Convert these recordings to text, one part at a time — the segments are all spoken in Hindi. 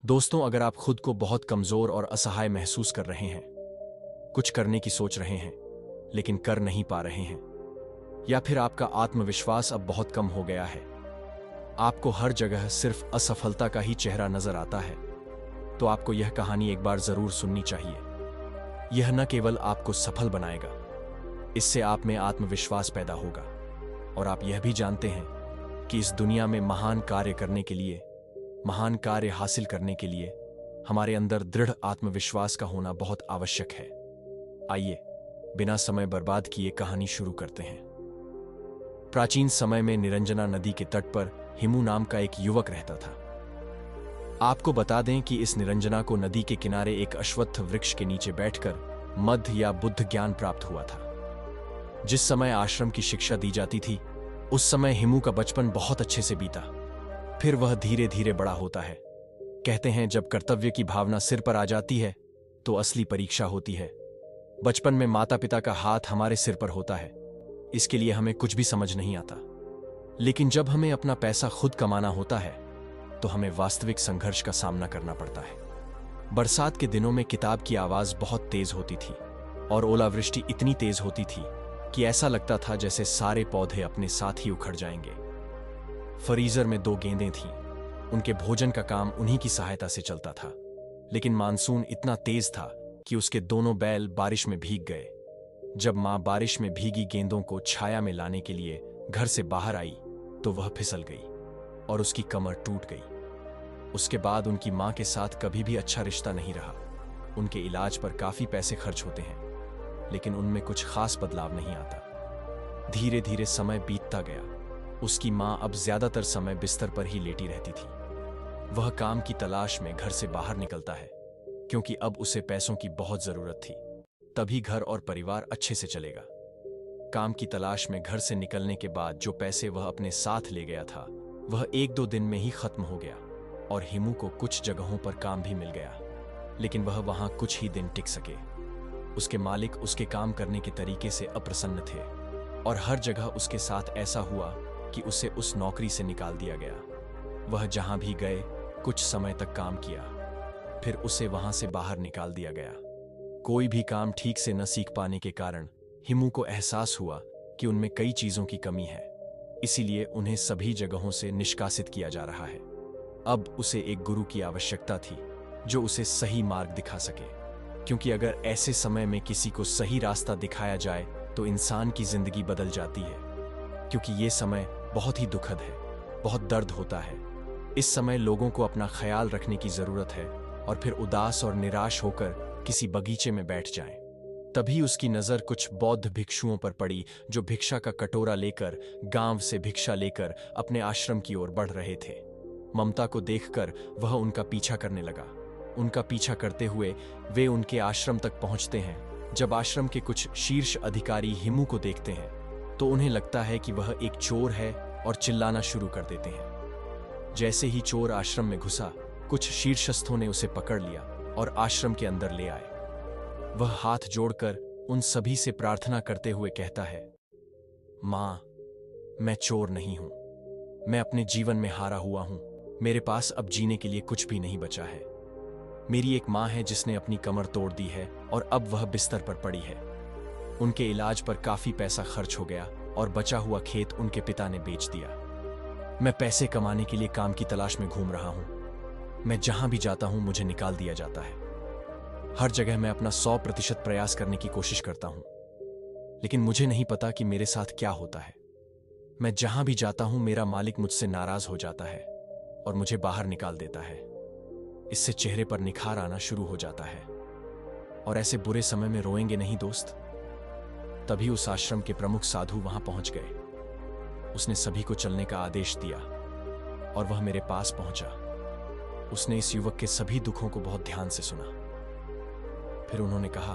दोस्तों, अगर आप खुद को बहुत कमजोर और असहाय महसूस कर रहे हैं, कुछ करने की सोच रहे हैं लेकिन कर नहीं पा रहे हैं, या फिर आपका आत्मविश्वास अब बहुत कम हो गया है, आपको हर जगह सिर्फ असफलता का ही चेहरा नजर आता है, तो आपको यह कहानी एक बार जरूर सुननी चाहिए। यह न केवल आपको सफल बनाएगा, इससे आप में आत्मविश्वास पैदा होगा और आप यह भी जानते हैं कि इस दुनिया में महान कार्य करने के लिए, महान कार्य हासिल करने के लिए हमारे अंदर दृढ़ आत्मविश्वास का होना बहुत आवश्यक है। आइए बिना समय बर्बाद किए कहानी शुरू करते हैं। प्राचीन समय में निरंजना नदी के तट पर हिमू नाम का एक युवक रहता था। आपको बता दें कि इस निरंजना को नदी के किनारे एक अश्वत्थ वृक्ष के नीचे बैठकर मध्य या बुद्ध ज्ञान प्राप्त हुआ था। जिस समय आश्रम की शिक्षा दी जाती थी, उस समय हिमू का बचपन बहुत अच्छे से बीता। फिर वह धीरे धीरे बड़ा होता है। कहते हैं, जब कर्तव्य की भावना सिर पर आ जाती है तो असली परीक्षा होती है। बचपन में माता पिता का हाथ हमारे सिर पर होता है, इसके लिए हमें कुछ भी समझ नहीं आता। लेकिन जब हमें अपना पैसा खुद कमाना होता है तो हमें वास्तविक संघर्ष का सामना करना पड़ता है। बरसात के दिनों में किताब की आवाज बहुत तेज होती थी और ओलावृष्टि इतनी तेज होती थी कि ऐसा लगता था जैसे सारे पौधे अपने साथ ही उखड़ जाएंगे। फ्रीजर में 2 गेंदें थीं। उनके भोजन का काम उन्हीं की सहायता से चलता था। लेकिन मानसून इतना तेज था कि उसके दोनों बैल बारिश में भीग गए। जब मां बारिश में भीगी गेंदों को छाया में लाने के लिए घर से बाहर आई तो वह फिसल गई और उसकी कमर टूट गई। उसके बाद उनकी मां के साथ कभी भी अच्छा रिश्ता नहीं रहा। उनके इलाज पर काफी पैसे खर्च होते हैं, लेकिन उनमें कुछ खास बदलाव नहीं आता। धीरे धीरे समय बीतता गया। उसकी मां अब ज्यादातर समय बिस्तर पर ही लेटी रहती थी। वह काम की तलाश में घर से बाहर निकलता है, क्योंकि अब उसे पैसों की बहुत जरूरत थी। तभी घर और परिवार अच्छे से चलेगा। काम की तलाश में घर से निकलने के बाद जो पैसे वह अपने साथ ले गया था, वह 1-2 दिन में ही खत्म हो गया और हिमू को कुछ जगहों पर काम भी मिल गया। लेकिन वह वहां कुछ ही दिन टिक सके। उसके मालिक उसके काम करने के तरीके से अप्रसन्न थे और हर जगह उसके साथ ऐसा हुआ कि उसे उस नौकरी से निकाल दिया गया। वह जहां भी गए कुछ समय तक काम किया, फिर उसे वहां से बाहर निकाल दिया गया। कोई भी काम ठीक से न सीख पाने के कारण हिमू को एहसास हुआ कि उनमें कई चीजों की कमी है, इसीलिए उन्हें सभी जगहों से निष्कासित किया जा रहा है। अब उसे एक गुरु की आवश्यकता थी जो उसे सही मार्ग दिखा सके, क्योंकि अगर ऐसे समय में किसी को सही रास्ता दिखाया जाए तो इंसान की जिंदगी बदल जाती है। क्योंकि ये समय बहुत ही दुखद है, बहुत दर्द होता है। इस समय लोगों को अपना ख्याल रखने की जरूरत है और फिर उदास और निराश होकर किसी बगीचे में बैठ जाएं। तभी उसकी नजर कुछ बौद्ध भिक्षुओं पर पड़ी जो भिक्षा का कटोरा लेकर गांव से भिक्षा लेकर अपने आश्रम की ओर बढ़ रहे थे। ममता को देखकर वह उनका पीछा करने लगा। उनका पीछा करते हुए वे उनके आश्रम तक पहुंचते हैं। जब आश्रम के कुछ शीर्ष अधिकारी हिमू को देखते हैं तो उन्हें लगता है कि वह एक चोर है और चिल्लाना शुरू कर देते हैं। जैसे ही चोर आश्रम में घुसा, कुछ शीर्षस्थों ने उसे पकड़ लिया और आश्रम के अंदर ले आए। वह हाथ जोड़कर उन सभी से प्रार्थना करते हुए कहता है, मां, मैं चोर नहीं हूं। मैं अपने जीवन में हारा हुआ हूं। मेरे पास अब जीने के लिए कुछ भी नहीं बचा है। मेरी एक मां है जिसने अपनी कमर तोड़ दी है और अब वह बिस्तर पर पड़ी है। उनके इलाज पर काफी पैसा खर्च हो गया और बचा हुआ खेत उनके पिता ने बेच दिया। मैं पैसे कमाने के लिए काम की तलाश में घूम रहा हूं। मैं जहां भी जाता हूं मुझे निकाल दिया जाता है। हर जगह मैं अपना 100% प्रयास करने की कोशिश करता हूं, लेकिन मुझे नहीं पता कि मेरे साथ क्या होता है। मैं जहां भी जाता हूं मेरा मालिक मुझसे नाराज हो जाता है और मुझे बाहर निकाल देता है। इससे चेहरे पर निखार आना शुरू हो जाता है। और ऐसे बुरे समय में रोएंगे नहीं दोस्त। तभी उस आश्रम के प्रमुख साधु वहां पहुंच गए। उसने सभी को चलने का आदेश दिया और वह मेरे पास पहुंचा। उसने इस युवक के सभी दुखों को बहुत ध्यान से सुना। फिर उन्होंने कहा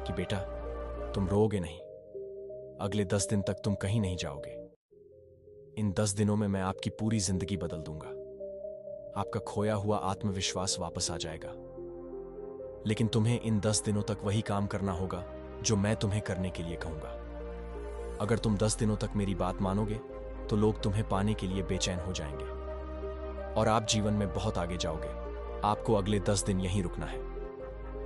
कि बेटा, तुम रोओगे नहीं। अगले 10 दिन तक तुम कहीं नहीं जाओगे। इन 10 दिनों में मैं आपकी पूरी जिंदगी बदल दूंगा। आपका खोया हुआ आत्मविश्वास वापस आ जाएगा। लेकिन तुम्हें इन 10 दिनों तक वही काम करना होगा जो मैं तुम्हें करने के लिए कहूंगा। अगर तुम 10 दिनों तक मेरी बात मानोगे तो लोग तुम्हें पाने के लिए बेचैन हो जाएंगे और आप जीवन में बहुत आगे जाओगे। आपको अगले 10 दिन यहीं रुकना है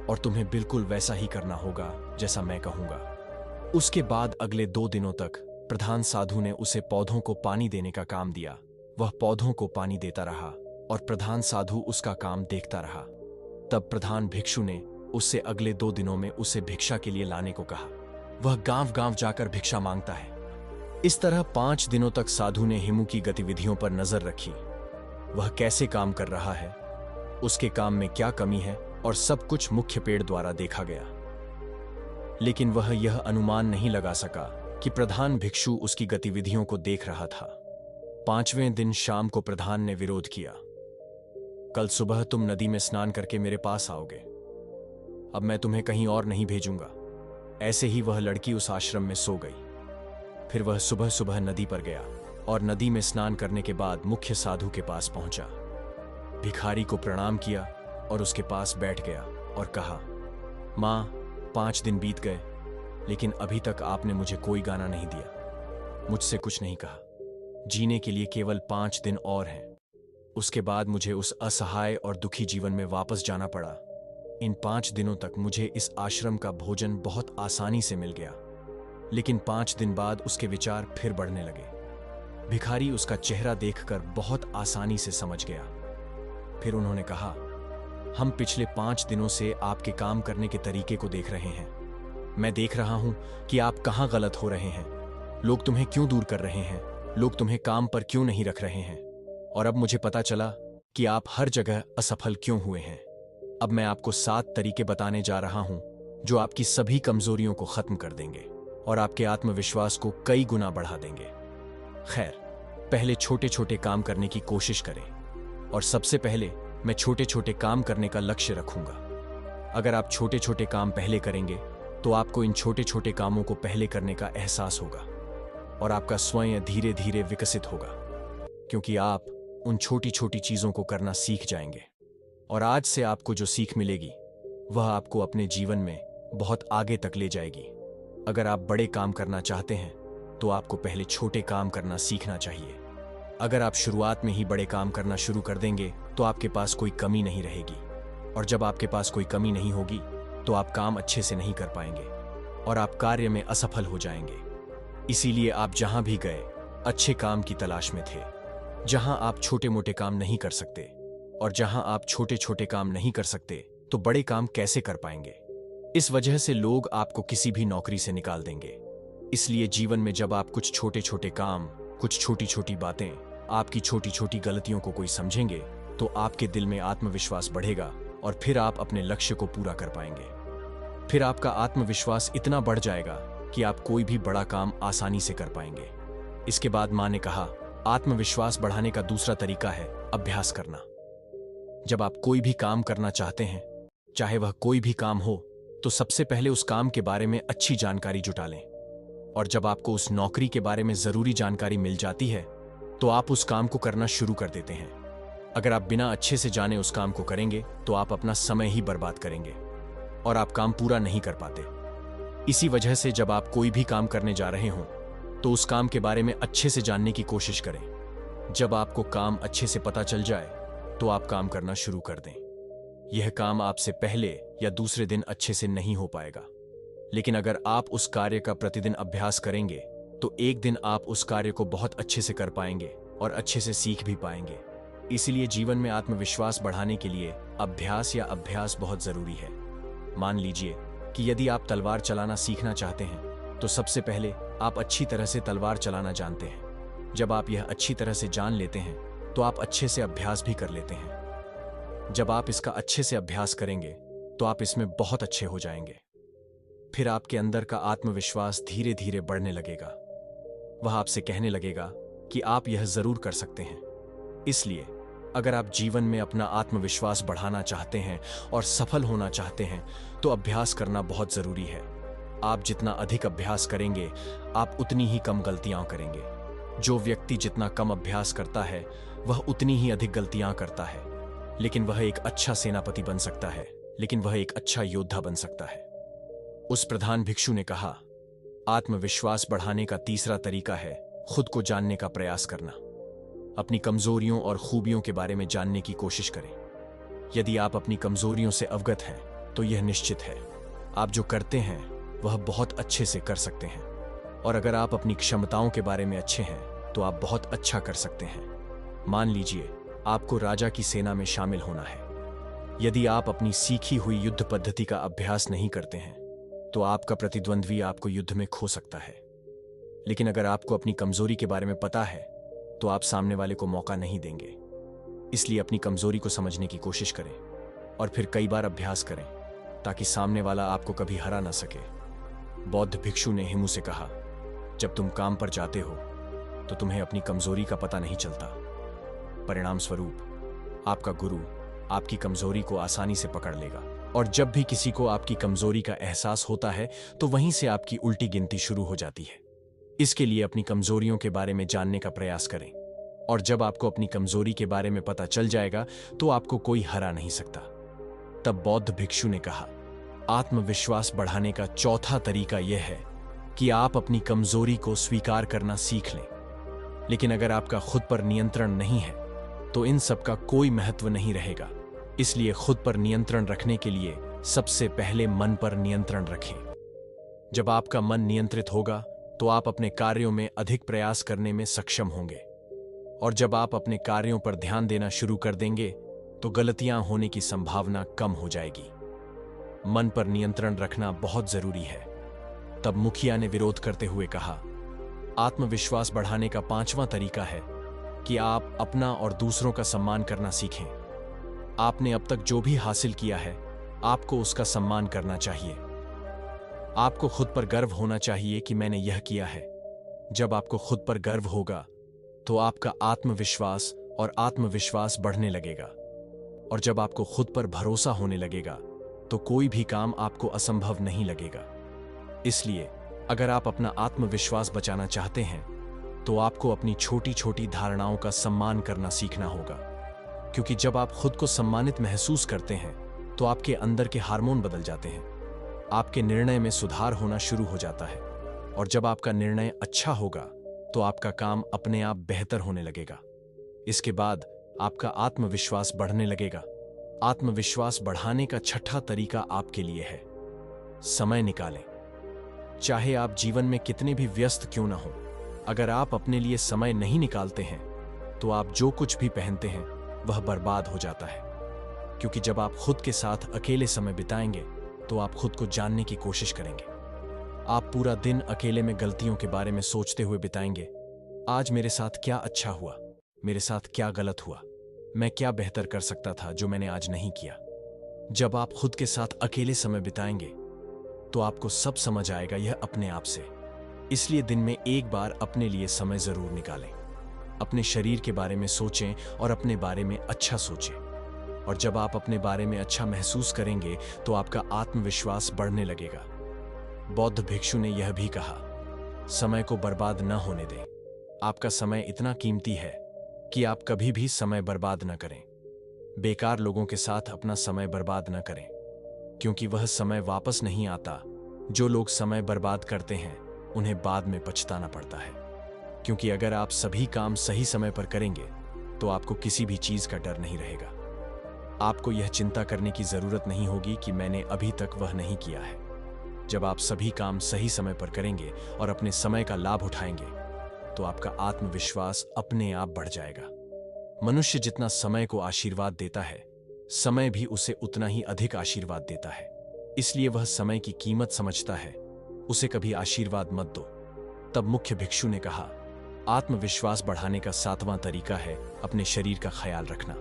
और तुम्हें बिल्कुल वैसा ही करना होगा जैसा मैं कहूंगा। उसके बाद अगले 2 दिनों तक प्रधान साधु ने उसे पौधों को पानी देने का काम दिया। वह पौधों को पानी देता रहा और प्रधान साधु उसका काम देखता रहा। तब प्रधान भिक्षु ने उससे अगले 2 दिनों में उसे भिक्षा के लिए लाने को कहा। वह गांव-गांव जाकर भिक्षा मांगता है। इस तरह 5 दिनों तक साधु ने हिमू की गतिविधियों पर नजर रखी। वह कैसे काम कर रहा है, उसके काम में क्या कमी है, और सब कुछ मुख्य पेड़ द्वारा देखा गया। लेकिन वह यह अनुमान नहीं लगा सका कि प्रधान भिक्षु उसकी गतिविधियों को देख रहा था। 5वें दिन शाम को प्रधान ने विरोध किया। कल सुबह तुम नदी में स्नान करके मेरे पास आओगे। अब मैं तुम्हें कहीं और नहीं भेजूंगा। ऐसे ही वह लड़की उस आश्रम में सो गई। फिर वह सुबह सुबह नदी पर गया और नदी में स्नान करने के बाद मुख्य साधु के पास पहुंचा। भिखारी को प्रणाम किया और उसके पास बैठ गया और कहा, मां, 5 दिन बीत गए, लेकिन अभी तक आपने मुझे कोई गाना नहीं दिया, मुझसे कुछ नहीं कहा। जीने के लिए केवल 5 दिन और हैं। उसके बाद मुझे उस असहाय और दुखी जीवन में वापस जाना पड़ा। इन 5 दिनों तक मुझे इस आश्रम का भोजन बहुत आसानी से मिल गया, लेकिन 5 दिन बाद उसके विचार फिर बढ़ने लगे। भिखारी उसका चेहरा देखकर बहुत आसानी से समझ गया। फिर उन्होंने कहा, हम पिछले 5 दिनों से आपके काम करने के तरीके को देख रहे हैं। मैं देख रहा हूं कि आप कहां गलत हो रहे हैं। लोग तुम्हें क्यों दूर कर रहे हैं, लोग तुम्हें काम पर क्यों नहीं रख रहे हैं, और अब मुझे पता चला कि आप हर जगह असफल क्यों हुए हैं। अब मैं आपको 7 तरीके बताने जा रहा हूं जो आपकी सभी कमजोरियों को खत्म कर देंगे और आपके आत्मविश्वास को कई गुना बढ़ा देंगे। खैर, पहले छोटे छोटे काम करने की कोशिश करें, और सबसे पहले मैं छोटे छोटे काम करने का लक्ष्य रखूंगा। अगर आप छोटे छोटे काम पहले करेंगे तो आपको इन छोटे छोटे कामों को पहले करने का एहसास होगा और आपका स्वयं धीरे धीरे विकसित होगा, क्योंकि आप उन छोटी छोटी चीजों को करना सीख जाएंगे। और आज से आपको जो सीख मिलेगी वह आपको अपने जीवन में बहुत आगे तक ले जाएगी। अगर आप बड़े काम करना चाहते हैं तो आपको पहले छोटे काम करना सीखना चाहिए। अगर आप शुरुआत में ही बड़े काम करना शुरू कर देंगे तो आपके पास कोई कमी नहीं रहेगी, और जब आपके पास कोई कमी नहीं होगी तो आप काम अच्छे से नहीं कर पाएंगे और आप कार्य में असफल हो जाएंगे। इसीलिए आप जहां भी गए अच्छे काम की तलाश में थे। जहां आप छोटे मोटे काम नहीं कर सकते और जहां आप छोटे छोटे काम नहीं कर सकते तो बड़े काम कैसे कर पाएंगे। इस वजह से लोग आपको किसी भी नौकरी से निकाल देंगे। इसलिए जीवन में जब आप कुछ छोटे छोटे काम, कुछ छोटी छोटी बातें, आपकी छोटी छोटी गलतियों को कोई समझेंगे तो आपके दिल में आत्मविश्वास बढ़ेगा और फिर आप अपने लक्ष्य को पूरा कर पाएंगे। फिर आपका आत्मविश्वास इतना बढ़ जाएगा कि आप कोई भी बड़ा काम आसानी से कर पाएंगे। इसके बाद मां ने कहा, आत्मविश्वास बढ़ाने का दूसरा तरीका है अभ्यास करना। जब आप कोई भी काम करना चाहते हैं, चाहे वह कोई भी काम हो, तो सबसे पहले उस काम के बारे में अच्छी जानकारी जुटा लें। और जब आपको उस नौकरी के बारे में जरूरी जानकारी मिल जाती है तो आप उस काम को करना शुरू कर देते हैं। अगर आप बिना अच्छे से जाने उस काम को करेंगे तो आप अपना समय ही बर्बाद करेंगे और आप काम पूरा नहीं कर पाते। इसी वजह से जब आप कोई भी काम करने जा रहे हों तो उस काम के बारे में अच्छे से जानने की कोशिश करें। जब आपको काम अच्छे से पता चल जाए तो आप काम करना शुरू कर दें। यह काम आपसे पहले या दूसरे दिन अच्छे से नहीं हो पाएगा, लेकिन अगर आप उस कार्य का प्रतिदिन अभ्यास करेंगे तो एक दिन आप उस कार्य को बहुत अच्छे से कर पाएंगे और अच्छे से सीख भी पाएंगे। इसलिए जीवन में आत्मविश्वास बढ़ाने के लिए अभ्यास या अभ्यास बहुत जरूरी है। मान लीजिए कि यदि आप तलवार चलाना सीखना चाहते हैं तो सबसे पहले आप अच्छी तरह से तलवार चलाना जानते हैं। जब आप यह अच्छी तरह से जान लेते हैं तो आप अच्छे से अभ्यास भी कर लेते हैं। जब आप इसका अच्छे से अभ्यास करेंगे तो आप इसमें बहुत अच्छे हो जाएंगे। फिर आपके अंदर का आत्मविश्वास धीरे धीरे बढ़ने लगेगा। वह आपसे कहने लगेगा कि आप यह जरूर कर सकते हैं। इसलिए अगर आप जीवन में अपना आत्मविश्वास बढ़ाना चाहते हैं और सफल होना चाहते हैं तो अभ्यास करना बहुत जरूरी है। आप जितना अधिक अभ्यास करेंगे आप उतनी ही कम गलतियां करेंगे। जो व्यक्ति जितना कम अभ्यास करता है वह उतनी ही अधिक गलतियां करता है, लेकिन वह एक अच्छा सेनापति बन सकता है, लेकिन वह एक अच्छा योद्धा बन सकता है। उस प्रधान भिक्षु ने कहा, आत्मविश्वास बढ़ाने का तीसरा तरीका है खुद को जानने का प्रयास करना। अपनी कमजोरियों और खूबियों के बारे में जानने की कोशिश करें। यदि आप अपनी कमजोरियों से अवगत हैं तो यह निश्चित है आप जो करते हैं वह बहुत अच्छे से कर सकते हैं, और अगर आप अपनी क्षमताओं के बारे में अच्छे हैं तो आप बहुत अच्छा कर सकते हैं। मान लीजिए आपको राजा की सेना में शामिल होना है। यदि आप अपनी सीखी हुई युद्ध पद्धति का अभ्यास नहीं करते हैं तो आपका प्रतिद्वंद्वी आपको युद्ध में खो सकता है। लेकिन अगर आपको अपनी कमजोरी के बारे में पता है तो आप सामने वाले को मौका नहीं देंगे। इसलिए अपनी कमजोरी को समझने की कोशिश करें और फिर कई बार अभ्यास करें ताकि सामने वाला आपको कभी हरा ना सके। बौद्ध भिक्षु ने हिमू से कहा, जब तुम काम पर जाते हो तो तुम्हें अपनी कमजोरी का पता नहीं चलता। परिणाम स्वरूप आपका गुरु आपकी कमजोरी को आसानी से पकड़ लेगा, और जब भी किसी को आपकी कमजोरी का एहसास होता है तो वहीं से आपकी उल्टी गिनती शुरू हो जाती है। इसके लिए अपनी कमजोरियों के बारे में जानने का प्रयास करें, और जब आपको अपनी कमजोरी के बारे में पता चल जाएगा तो आपको कोई हरा नहीं सकता। तब बौद्ध भिक्षु ने कहा, आत्मविश्वास बढ़ाने का चौथा तरीका यह है कि आप अपनी कमजोरी को स्वीकार करना सीख लें। लेकिन अगर आपका खुद पर नियंत्रण नहीं है तो इन सब का कोई महत्व नहीं रहेगा। इसलिए खुद पर नियंत्रण रखने के लिए सबसे पहले मन पर नियंत्रण रखें। जब आपका मन नियंत्रित होगा तो आप अपने कार्यों में अधिक प्रयास करने में सक्षम होंगे, और जब आप अपने कार्यों पर ध्यान देना शुरू कर देंगे तो गलतियां होने की संभावना कम हो जाएगी। मन पर नियंत्रण रखना बहुत जरूरी है। तब मुखिया ने विरोध करते हुए कहा, आत्मविश्वास बढ़ाने का पांचवां तरीका है कि आप अपना और दूसरों का सम्मान करना सीखें। आपने अब तक जो भी हासिल किया है आपको उसका सम्मान करना चाहिए। आपको खुद पर गर्व होना चाहिए कि मैंने यह किया है। जब आपको खुद पर गर्व होगा तो आपका आत्मविश्वास और आत्मविश्वास बढ़ने लगेगा, और जब आपको खुद पर भरोसा होने लगेगा तो कोई भी काम आपको असंभव नहीं लगेगा। इसलिए अगर आप अपना आत्मविश्वास बचाना चाहते हैं तो आपको अपनी छोटी छोटी धारणाओं का सम्मान करना सीखना होगा, क्योंकि जब आप खुद को सम्मानित महसूस करते हैं तो आपके अंदर के हार्मोन बदल जाते हैं, आपके निर्णय में सुधार होना शुरू हो जाता है, और जब आपका निर्णय अच्छा होगा तो आपका काम अपने आप बेहतर होने लगेगा। इसके बाद आपका आत्मविश्वास बढ़ने लगेगा। आत्मविश्वास बढ़ाने का छठा तरीका आपके लिए है, समय निकालें। चाहे आप जीवन में कितने भी व्यस्त क्यों ना हो, अगर आप अपने लिए समय नहीं निकालते हैं तो आप जो कुछ भी पहनते हैं वह बर्बाद हो जाता है। क्योंकि जब आप खुद के साथ अकेले समय बिताएंगे तो आप खुद को जानने की कोशिश करेंगे। आप पूरा दिन अकेले में गलतियों के बारे में सोचते हुए बिताएंगे। आज मेरे साथ क्या अच्छा हुआ, मेरे साथ क्या गलत हुआ, मैं क्या बेहतर कर सकता था जो मैंने आज नहीं किया। जब आप खुद के साथ अकेले समय बिताएंगे तो आपको सब समझ आएगा, यह अपने आप से। इसलिए दिन में एक बार अपने लिए समय जरूर निकालें। अपने शरीर के बारे में सोचें और अपने बारे में अच्छा सोचें, और जब आप अपने बारे में अच्छा महसूस करेंगे तो आपका आत्मविश्वास बढ़ने लगेगा। बौद्ध भिक्षु ने यह भी कहा, समय को बर्बाद न होने दें। आपका समय इतना कीमती है कि आप कभी भी समय बर्बाद न करें। बेकार लोगों के साथ अपना समय बर्बाद न करें, क्योंकि वह समय वापस नहीं आता। जो लोग समय बर्बाद करते हैं उन्हें बाद में पछताना पड़ता है, क्योंकि अगर आप सभी काम सही समय पर करेंगे तो आपको किसी भी चीज का डर नहीं रहेगा। आपको यह चिंता करने की जरूरत नहीं होगी कि मैंने अभी तक वह नहीं किया है। जब आप सभी काम सही समय पर करेंगे और अपने समय का लाभ उठाएंगे तो आपका आत्मविश्वास अपने आप बढ़ जाएगा। मनुष्य जितना समय को आशीर्वाद देता है, समय भी उसे उतना ही अधिक आशीर्वाद देता है। इसलिए वह समय की कीमत समझता है, उसे कभी आशीर्वाद मत दो। तब मुख्य भिक्षु ने कहा, आत्मविश्वास बढ़ाने का सातवां तरीका है अपने शरीर का ख्याल रखना।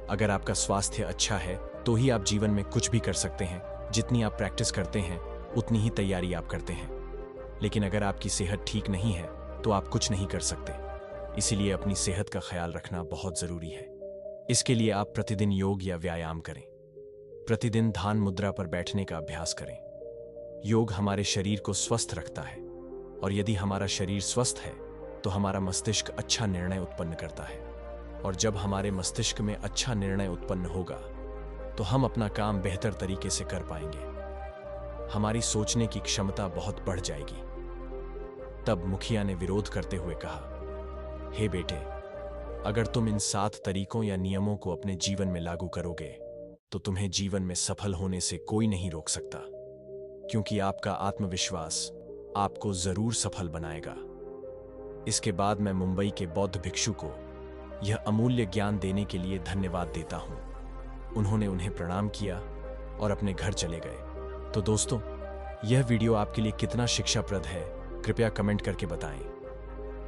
अगर आपका स्वास्थ्य अच्छा है तो ही आप जीवन में कुछ भी कर सकते हैं। जितनी आप प्रैक्टिस करते हैं उतनी ही तैयारी आप करते हैं। लेकिन अगर आपकी सेहत ठीक नहीं है तो आप कुछ नहीं कर सकते। इसीलिए अपनी सेहत का ख्याल रखना बहुत जरूरी है। इसके लिए आप प्रतिदिन योग या व्यायाम करें। प्रतिदिन ध्यान मुद्रा पर बैठने का अभ्यास करें। योग हमारे शरीर को स्वस्थ रखता है, और यदि हमारा शरीर स्वस्थ है तो हमारा मस्तिष्क अच्छा निर्णय उत्पन्न करता है, और जब हमारे मस्तिष्क में अच्छा निर्णय उत्पन्न होगा तो हम अपना काम बेहतर तरीके से कर पाएंगे। हमारी सोचने की क्षमता बहुत बढ़ जाएगी। तब मुखिया ने विरोध करते हुए कहा, हे बेटे, अगर तुम इन 7 तरीकों या नियमों को अपने जीवन में लागू करोगे तो तुम्हें जीवन में सफल होने से कोई नहीं रोक सकता, क्योंकि आपका आत्मविश्वास आपको जरूर सफल बनाएगा। इसके बाद मैं मुंबई के बौद्ध भिक्षु को यह अमूल्य ज्ञान देने के लिए धन्यवाद देता हूं। उन्होंने उन्हें प्रणाम किया और अपने घर चले गए। तो दोस्तों, यह वीडियो आपके लिए कितना शिक्षाप्रद है, कृपया कमेंट करके बताएं।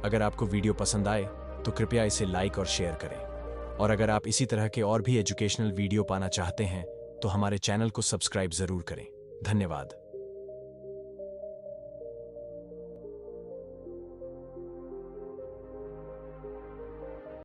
अगर आपको वीडियो पसंद आए तो कृपया इसे लाइक और शेयर करें। और अगर आप इसी तरह के और भी एजुकेशनल वीडियो पाना चाहते हैं तो हमारे चैनल को सब्सक्राइब जरूर करें। धन्यवाद।